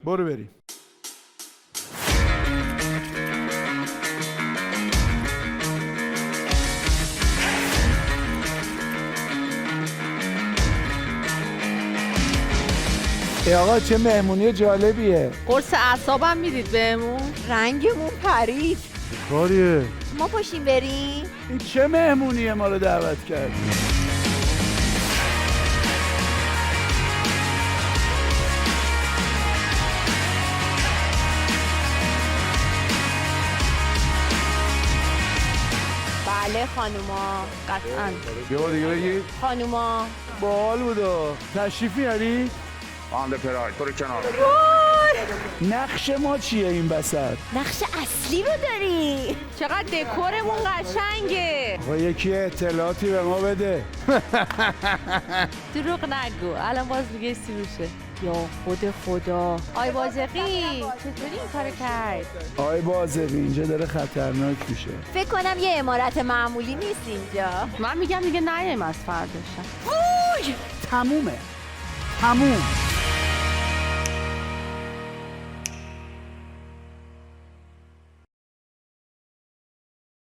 برو بریم. ای آقا چه مهمونی جالبیه. قرص اعصابم میدید بهمون؟ رنگمون پرید. کاریه؟ ما پاشیم بریم. این چه مهمونیه ما رو دعوت کرد؟ بله خانوما، قطعا. یه بار دیگه بگی. خانوما. باحال بودا. تشریف میاری؟ آن پراید برو کنار. نقش ما چیه این بسط؟ نقش اصلی رو داری. چقدر دکورمون قشنگه. آقا یکی اطلاعاتی به ما بده. دروغ نگو، الان باز میگه سیروشه. یا خدا. آی بازقی چطوری این کارو کرد؟ آی بازقی اینجا داره خطرناک میشه. فکر کنم یه عمارت معمولی نیست اینجا. من میگم دیگه نیم از فرداشم. تمومه. تموم.